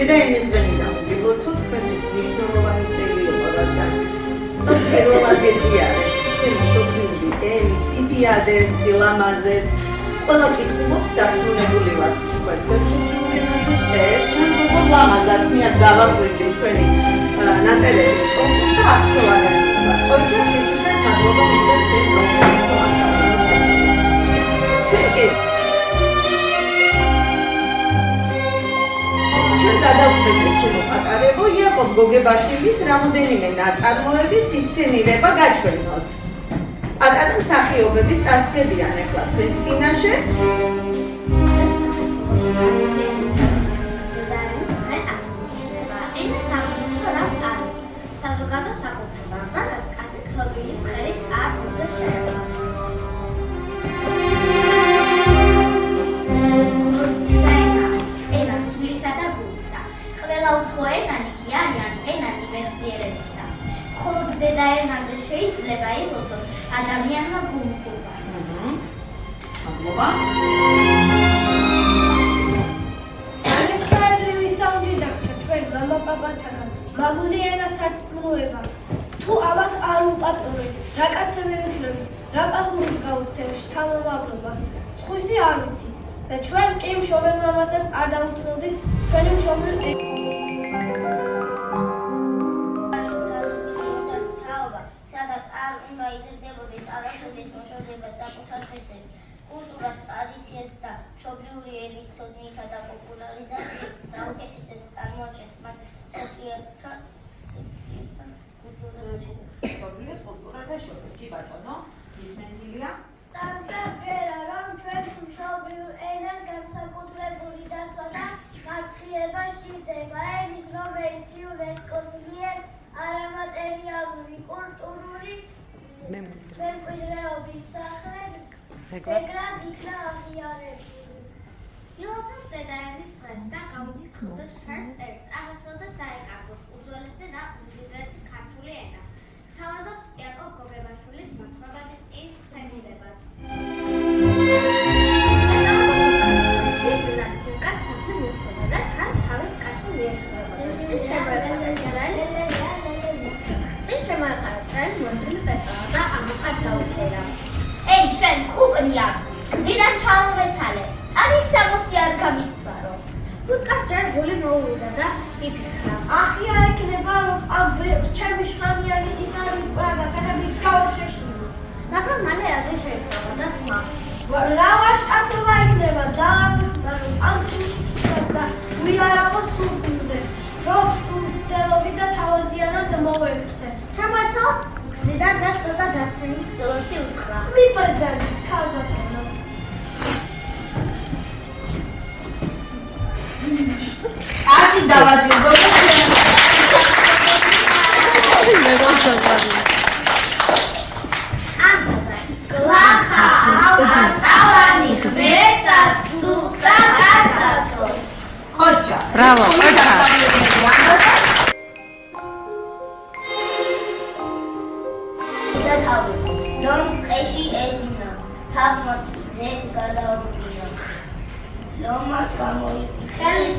დედაენის დღენი დავიბოცოთ, თქვენთვის მნიშვნელოვანი წელი იყო, რადგან წელს პირველად ეზიარეთ თქვენი მშობლიური ენის სიდიადეს, სილამაზეს, ყველა კითხულობთ დარწმუნებული ვარ თქვენ მშობლიური ენაზე წერთ, როგორ ლამაზად მიან გავაკვირდი თქვენი ნაწერების კონკურსს და აქტუალურია. ოჯახ ქრისტესაც მადლობა ვიზარდ ეს საუკეთესო ასწავლებლად. ჩვენ გადავწყვეტეთ ჩემო პატარებო იაკობ გოგებაშვილის რამოდენიმე ნაწარმოების ისცენირება გაჩვენოთ. პატარა მსახიობები წარსდგებიან ახლა თქვენს წინაშე. დედაენაზე შეიძლება ილოცოს ადამიანმა გულმხილვა. მადლობა. სამხატვრო საუნჯი დაგჭა ჩვენ მამაპაპათაგან. მამული ენა სარწმუნოება. თუ ამათ არ უპატრონეთ, რა კაცები ვიქნებით, რა პასუხს გავუცემთ შთამომავლობას, სხვისი არ ვიცით და ჩვენ კი მშობელ მამასაც არ დაუწმობდით ჩვენი მშობელ სადაც არ უნდა იზრდებოდეს არასოდეს მოშორდება საკუთარ დღესებს, კულტურას, ტრადიციას და მშობლიური ენის ცოდნითა და პოპულარიზაციას საუკეთესოდ წარმოაჩენს მას მსოფლიოთან კულტურათა შორის. კი ბატონო, ისმენდილია. წამდგერა რომ ჩვენს მშობლიურ ენას განსაკუთრებული დაცვა და მარცხილება სჭირდება. ენის რომელიც იუნესკოს მიერ არამატერიალური კულტურული მემკვიდრეობის სახელით ძეგლად იქნა აღიარებული. ილოცოს დედაენის დღეს და გამოგიხსოვდეს ჩვენ ტექსტს, აღასრულდეს დაეკარგოს უძველესი და უმდიდრესი ქართული ენა. თავადობ იაკობ გოგებაშვილის მოთხრობების ინსცენირებას. Ei, შენ ხუპნია. გზიდან ჩამომეცალე. არის სამოსი არ გამისვარო. ვიკარჯერ გული მოუვიდა და იფიქრა. ახია ეკნება რომ ჩემი შრამიანი ის არის პრაგა გადავით გავაშეშინო. მაგრამ მალე აზე შეეცვალა და თმა. რა ვაშკაცობა იქნება ძალიან ამ სულს ვიარაღო სულზე. რომ სულწელობი და თავაზიანად მოვექცე. შემოეცალა გზიდან და ცოტა დაცემის კილოსი უთხრა. მიბრძანეთ ქალბატონო. აში დავაძილო. გლახა ავტავანი ღმერთსაც სულსა გასაცოს. ხოჭა. Bravo, ხოჭა. და თავი რომს ტყეში ეძინა თავმა ზედ გადაუყრია ლომა გამოიყენეთ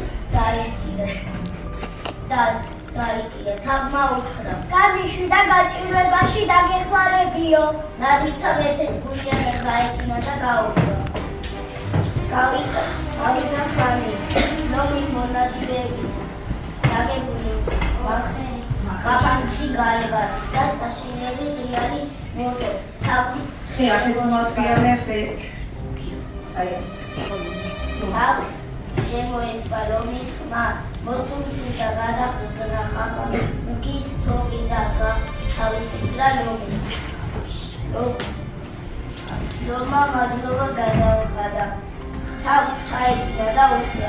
დაიტირა თავმა უთხრა გამიშვი და გაჭირვებაში დაგეხმარებიო. ნადიცა მეფეს გულიანა გაეცინა და გაუყრა გავიდა ხანი ლომი მონადირეების დაგებული ხაფანში გაება და საშინელი ღიარი მოტებს თავს ხეახეთ მოსპიანე ხე. აი ეს. თავს შემოესვა ლომის ხმა მოცულცილ და გადაყრდნა ხაფანგის თოგი და თავისუფლა ლომი ლომა მადლობა გადაუხადა თავს ჩაეცდა და უთხრა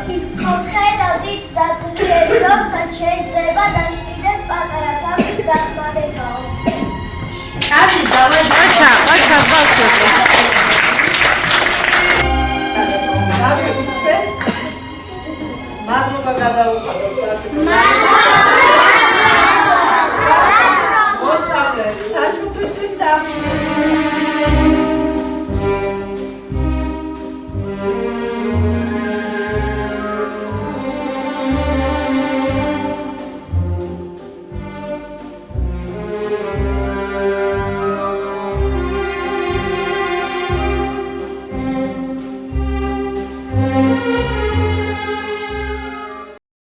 ხედავდით დაძლიერი რომსაც შეიძლება დაშკიდეს პატარა თავის დახმარებაო. აში დავაძილო. Paşa, paşa,